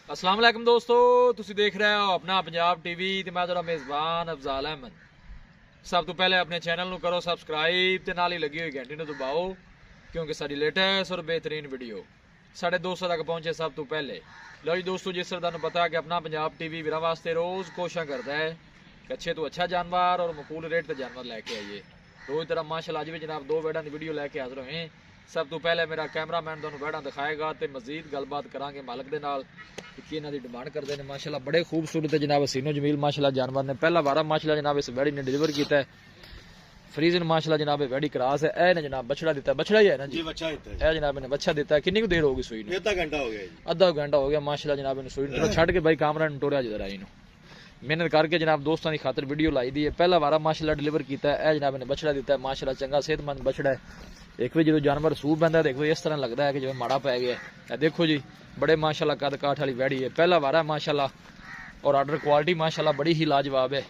अस्सलाम वालेकुम दोस्तों, तुसी देख रहे हो अपना पंजाब टीवी ते मैं तेरा मेज़बान अफजाल अहमद। सब तो पहले अपने चैनल नू करो सबसक्राइब ते नाल ही लगी हुई घंटी नू दबाओ क्योंकि साडी लेटेस्ट और बेहतरीन वीडियो साढ़े दोस्तों तक पहुंचे सब तो पहले। लो जी दोस्तों, जिस तरह तुहानू पता है कि अपना पंजाब टीवी वीरां वास्ते रोज़ कोशिश करता है कि अच्छे तो अच्छा जानवर और मकूल रेट ते जानवर लैके आइए। रोज़ तरह माशाल्लाह अज भी जनाब दो बैडां दी वीडियो लैके हाज़र होए। सब तो पहले मेरा कैमरामैन तुहानू बैडां दिखाएगा तो मजीद गलबात करांगे मालक दे नाल कि इन्हां दी डिमांड करते हैं। माशाल्लाह बड़े खूबसूरत है जनाब हसीनो जमील माशाल्लाह जानवर ने। पहला वारा माशाल्लाह जनाब इस बैड़ी ने डिलीवर किया है। फ्रीजन माशाल्लाह जनाब बैड़ी क्रास है। ए ने जनाब बछड़ा दिता है, बछड़ा ही है ना जी? बच्चा दिता है। ए जनाब ने बच्चा दिता है। कितनी को देर होगी सुई ने? आधा घंटा हो गया जी। आधा घंटा हो गया माशाल्लाह जनाब ने सुई ने छड़ के भाई कामरा ने टोरिया जरा इनू मेहनत करके जनाब दोस्तों की खातर वीडियो लाई दी है। पहला वारा माशाल्लाह डिलीवर किया है। ए जनाब ने बछड़ा दिता है माशाल्लाह चंगा सेहतमंद बछड़ा है। एक भी जो जानवर सूह पैंदा देखो इस तरह लगता है कि जो माड़ा पै गया है। देखो जी बड़े माशाल्लाह कद काठ वाली वैड़ी है। पहला वारा माशाल्लाह और आर्डर क्वालिटी माशाल्लाह बड़ी ही लाजवाब है।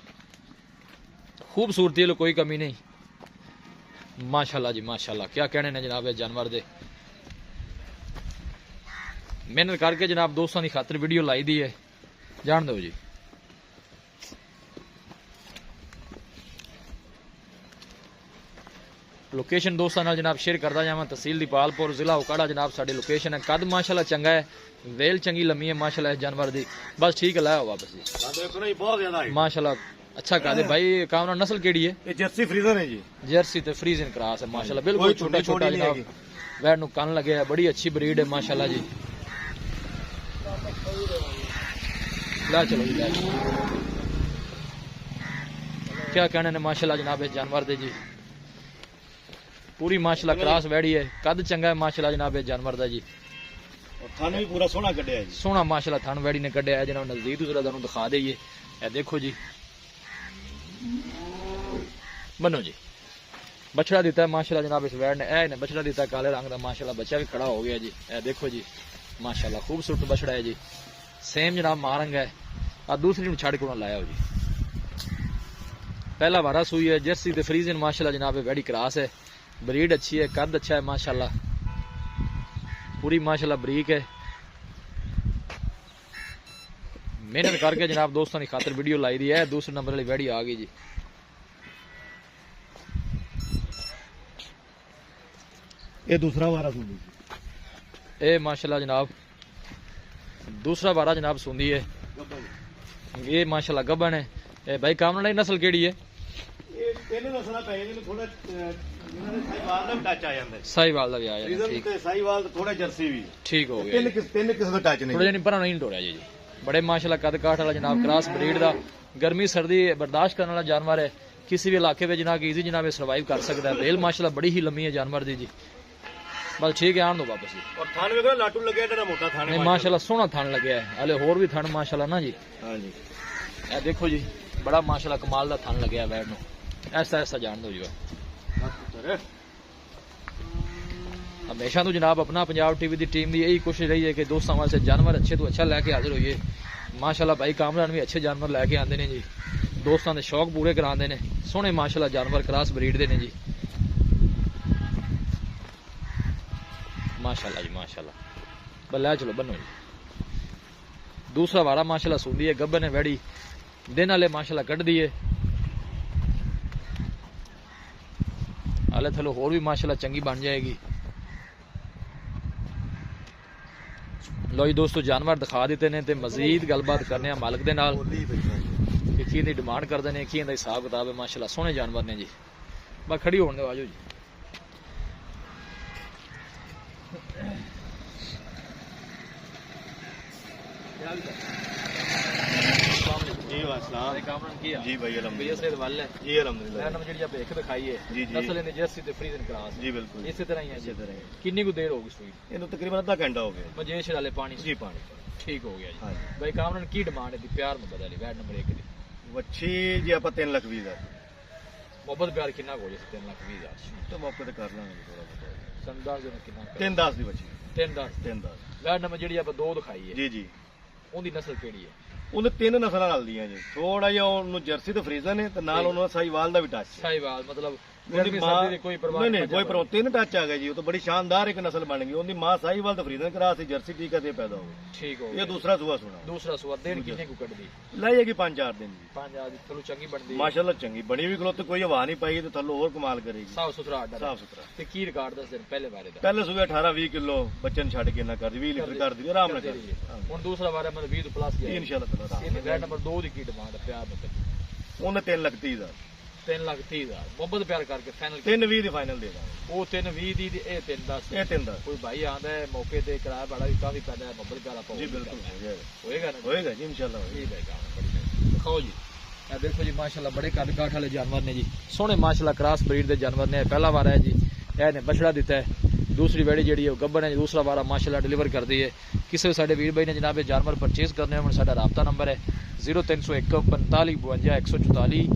खूबसूरती है कोई कमी नहीं माशाल्लाह जी माशाल्लाह। क्या कहने ने जनाब जानवर दे। मेहनत करके जनाब दोस्तों की खातर वीडियो लाई दी है, जान दो जी। लोकेशन दोस्तों नाल जनाब शेयर करता जावा। तहसील दीपालपुर जिला उकाड़ा जनाब साडी लोकेशन है। कद माशाल्लाह चंगा है, वेल चंगी लम्मी है माशाल्लाह इस जानवर दी। बस ठीक है लाया वापस जी बहुत ज्यादा है माशाल्लाह। अच्छा कद है भाई। कामना नस्ल केड़ी है? ये जर्सी फ्रीजन है जी। जर्सी ते फ्रीजन क्रॉस है माशाल्लाह। बिल्कुल छोटा छोटा जनाब वैड नु कन लगे है। बड़ी अच्छी ब्रीड है माशाल्लाह जी। ला चलो जी ला चलो। क्या कहने ने माशाल्लाह जनाब इस जानवर दे जी। पूरी माशाल्लाह क्रास वैड़ी है। कद चंगा है माशाल्लाह जनाब जानवर दा जी। और थान भी पूरा सोना कढ़िया है जी। सोना माशाल्लाह थान वैड़ी ने कढ़िया है जनाब। नजदीक दूसरा तुहानू दिखा देइए। ए देखो जी बनो जी बछड़ा दिता है माशाल्लाह जनाब इस वैड़ ने। ए ने बछड़ा दिता है काले रंग का माशाल्लाह। बच्चा भी खड़ा हो गया जी। ए देखो जी माशाल्लाह खूबसूरत बछड़ा है जी। सेम जनाब मारंग है। आ दूसरी नु छड़ के लाया हो जी। पहला वारा सुई है। जर्सी ते फ्रीजन माशाल्लाह जनाब वैड़ी क्रास है। ब्रीड अच्छी है, कद अच्छा है माशाल्लाह। पूरी माशाल्लाह बरीक है। मेहनत करके जनाब दोस्तों की खातर वीडियो लाई दी है। दूसरे नंबर वाली वैड़ी आ गई जी। ये दूसरा वारा सुन ए माशाल्लाह जनाब दूसरा वारा जनाब सुंदी है। ये माशाल्लाह गबन है। ए भाई कामना वाली नस्ल केड़ी है? ये तीन नस्ल पै जाने थोड़ा साहिवाल का टच आ जाता है। साहिवाल का भी आया फ्रीजन ठीक ते साहिवाल ते थोड़ा जर्सी भी ठीक हो गया। तीन किस्म का टच नहीं। थोड़ा जिहा पर नहीं टोरिया जी। बड़े माशाल्लाह कद काठ वाला जनाब क्रॉस ब्रीड का गर्मी सर्दी बर्दाश्त करने वाला जानवर है। किसी भी इलाके में जनाब ईजी जनाब सर्वाइव कर सकता है। बेल माशाल्लाह बड़ी ही लम्मी है जानवर दी जी। बस ठीक है आन दो वापस जी। और थान वेखो लाटू लगे है मोटा थान नहीं माशाल्लाह सोहना थान लगे है। हले होर भी थान माशाल्लाह ना जी। हां जी ए देखो जी बड़ा माशाल्लाह कमाल का थान लगे है वैड नु। ऐसा ऐसा जान दो जी। हमेशा तो जनाब अपना पंजाब टीवी की टीम की यही कोशिश रही है कि दोस्तों वास्ते जानवर अच्छे तो अच्छा लैके हाजिर होइए। माशाल्लाह भाई कामरान भी अच्छे जानवर लैके आते हैं जी। दोस्तों के शौक पूरे कराते हैं। सोहने माशाल्लाह जानवर क्रॉस ब्रीड दे ने जी माशाल्लाह जी माशाल्लाह। बल्ला चलो बनो जी। दूसरा वारा माशाल्लाह सुंदी है। गब्बन है वैड़ी दिन वाले माशाल्लाह कढ़ दी है। हाले थलो होर भी माशाल्लाह चंगी बन जाएगी। लो जी दोस्तों जानवर दिखा देते हैं तो मजीद गलबात करने मालिक दे नाल कि की दी डिमांड करते हैं की हिसाब किताब है। माशाल्लाह सोहने जानवर ने जी। बस खड़ी होने दो आजो जी। जी वास्सलाम जी भाई अल्हम्दुलिल्लाह जी अल्हम्दुलिल्लाह दिखाई है जी जी नस्ल ने जर्सी ते फ्रीजन क्रॉस जी बिल्कुल इसी तरह ही है। कितनी को देर होगी सुई? इन्हें तकरीबन आधा घंटा हो गया। मजेश वाले पानी जी पानी ठीक हो गया जी। हाँ जी भाई कामरान की डिमांड है प्यार मुद्दा वाली वैड नंबर 1 दी वच्छी जी आप 3 लाख 20 हज़ार मोहब्बत प्यार कितना हो जाए 3,20,000 तो मौके ते कर लांगे थोड़ा बहुत। संदाज ने कितना 3-10 दी वच्छी 3,10 वैड नंबर ਜਿਹੜੀ ਆਪਾਂ ਦੋ ਦਿਖਾਈ ਹੈ जी जी ਉਹਦੀ ਨਸਲ ਕਿਹੜੀ ਹੈ? ਉਹਨੇ ਤਿੰਨ ਨਸਲਾਂ ਨਾਲ ਦੀਆਂ ਜੀ। ਥੋੜਾ ਜਿਹਾ ਉਹਨੂੰ ਜਰਸੀ ਤੇ ਫਰੀਜ਼ਨ ਹੈ ਤੇ ਨਾਲ ਉਹਨਾਂ ਸਾਈਵਾਲ ਦਾ ਵੀ ਟੱਚ ਹੈ। ਸਾਹੀਵਾਲ मतलब ਗਰਮੀ ਸਰਦੀ ਦੀ ਕੋਈ ਪਰਵਾਹ ਨਹੀਂ ਕੋਈ ਪਰਵਾਹ। 3 ਟੱਚ ਆ ਗਿਆ ਜੀ, ਉਹ ਤਾਂ ਬੜੀ ਸ਼ਾਨਦਾਰ ਇੱਕ ਨਸਲ ਬਣ ਗਈ। ਉਹਦੀ ਮਾਂ ਸਾਹੀਵਾਲ ਤੇ ਫਰੀਦਨ ਕਰਾਸ ਸੀ, ਜਰਸੀ ਟੀਕਾ ਤੇ ਪੈਦਾ ਹੋ ਗਈ। ਠੀਕ ਹੋ ਇਹ ਗਿਆ। ਦੂਸਰਾ ਸੂਆ ਸੁਣਾ ਦੂਸਰਾ ਸੂਆ ਦਿਨ ਕਿੰਨੇ ਕੁ ਕੱਢਦੀ? ਲੈ ਜਾਏਗੀ 5-4 ਦਿਨ ਜੀ। 5 ਆ ਦੀ ਚਲੋ ਚੰਗੀ ਬਣਦੀ ਹੈ। ਮਾਸ਼ਾਅੱਲਾ ਚੰਗੀ ਬਣੀ ਵੀ ਖਲੋਤੇ, ਕੋਈ ਹਵਾ ਨਹੀਂ ਪਾਈ ਤੇ ਥੱਲੋਂ ਹੋਰ ਕਮਾਲ ਕਰੇਗੀ। ਸਾਫ ਸੁਥਰਾ ਆਰਡਰ ਸਾਫ ਸੁਥਰਾ। ਤੇ ਕੀ ਰਿਕਾਰਡ ਦੱਸ ਦਿਨ ਪਹਿਲੇ ਬਾਰੇ ਦਾ? ਪਹਿਲੇ ਸੂਏ 18-20 ਕਿਲੋ ਬੱਚੇ ਨੂੰ ਛੱਡ ਕੇ ਨਾ ਕਰਦੀ, 20 ਲੀਟਰ ਕਰਦੀ ਆਰਾਮ ਨਾਲ ਕਰਦੀ। ਹੁਣ ਦੂਸਰਾ ਬਾਰੇ ਮੈਨੂੰ 20 ਤੋਂ ਪਲੱਸ ਗਿਆ ਇਨਸ਼ਾਅੱਲਾ ਤਾਲਾ। ਇਹ ਗ੍ਰੈਂਡ ਨੰਬਰ 2 ਦੀ ਕੀ ਡਿਮਾਂਡ ਹੈ ਪਿਆਰ ਮਤਲਬ? ਉਹਨੇ 3,30,000 3,30,000 ਮੁਹੱਬਤ ਪਿਆਰ ਕਰਕੇ ਫਾਈਨਲ 3,20 ਦੀ ਫਾਈਨਲ ਦੇ ਦਾਂਗੇ। ਉਹ 3,20 ਦੀ ਤੇ ਇਹ 3,10 ਇਹ 3,10 ਕੋਈ ਭਾਈ ਆਂਦਾ ਹੈ ਮੌਕੇ ਤੇ ਕਿਰਾਇਆ ਬੜਾ ਵੀ ਕਾਫੀ ਪੈਂਦਾ ਹੈ, ਮੁਹੱਬਤ ਪਿਆਰਾ ਪਾਓ ਜੀ ਬਿਲਕੁਲ ਹੋ ਜਾਏਗਾ। ਹੋਏਗਾ ਨਾ? ਹੋਏਗਾ ਜੀ ਇਨਸ਼ਾਅੱਲਾ ਹੋਏਗਾ। ਠੀਕ ਹੈ ਕੰਮ ਬੜੀ ਮਿਹਰਬਾਨੀ। ਦਿਖਾਓ ਜੀ ਇਹ ਦੇਖੋ ਜੀ ਮਾਸ਼ਾਅੱਲਾ ਬੜੇ ਕੱਦ ਕਾਠ ਵਾਲੇ ਜਾਨਵਰ ਨੇ ਜੀ, ਸੋਹਣੇ ਮਾਸ਼ਾਅੱਲਾ ਕ੍ਰਾਸ ਬਰੀਡ ਦੇ ਜਾਨਵਰ ਨੇ। ਪਹਿਲਾ ਵਾਰ ਹੈ ਜੀ ਇਹਨੇ ਬਛੜਾ ਦਿੱਤਾ ਹੈ, ਦੂਸਰੀ ਵੇੜੀ ਜਿਹੜੀ ਹੈ ਉਹ ਗੱਭਣ ਹੈ, ਦੂਸਰਾ ਵਾਰਾ ਮਾਸ਼ਾਅੱਲਾ ਡਿਲੀਵਰ ਕਰਦੀ ਹੈ। ਕਿਸੇ ਸਾਡੇ ਵੀਰ ਭਾਈ ਨੇ ਜਨਾਬ ਇਹ ਜਾਨਵਰ ਪਰਚੇਸ ਕਰਨੇ ਹੋਣ ਸਾਡਾ ਰਾਬਤਾ ਨੰਬਰ ਹੈ 0301 45 52 144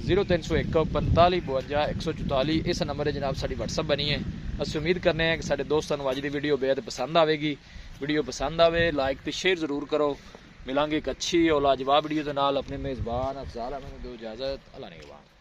0301 45 52 144। ਇਸ ਨੰਬਰ 'ਤੇ ਜਨਾਬ ਸਾਡੀ WhatsApp ਬਣੀ ਹੈ। ਅਸੀਂ ਉਮੀਦ ਕਰਨੇ ਹਾਂ ਕਿ ਸਾਡੇ ਦੋਸਤਾਂ ਨੂੰ ਅੱਜ ਦੀ ਵੀਡੀਓ ਬੇहद ਪਸੰਦ ਆਵੇਗੀ। ਵੀਡੀਓ ਪਸੰਦ ਆਵੇ ਲਾਈਕ ਤੇ ਸ਼ੇਅਰ ਜ਼ਰੂਰ ਕਰੋ। ਮਿਲਾਂਗੇ ਇੱਕ ਅੱਛੀ ਔਰ ਲਾਜਵਾਬ ਵੀਡੀਓ ਦੇ ਨਾਲ। ਆਪਣੇ ਮੇਜ਼ਬਾਨ ਅਫਜ਼ਾਲ ਅਹਿਮਦ ਨੂੰ ਦਿਓ ਇਜਾਜ਼ਤ। ਅੱਲਾ ਨਿਗਹਬਾਨ।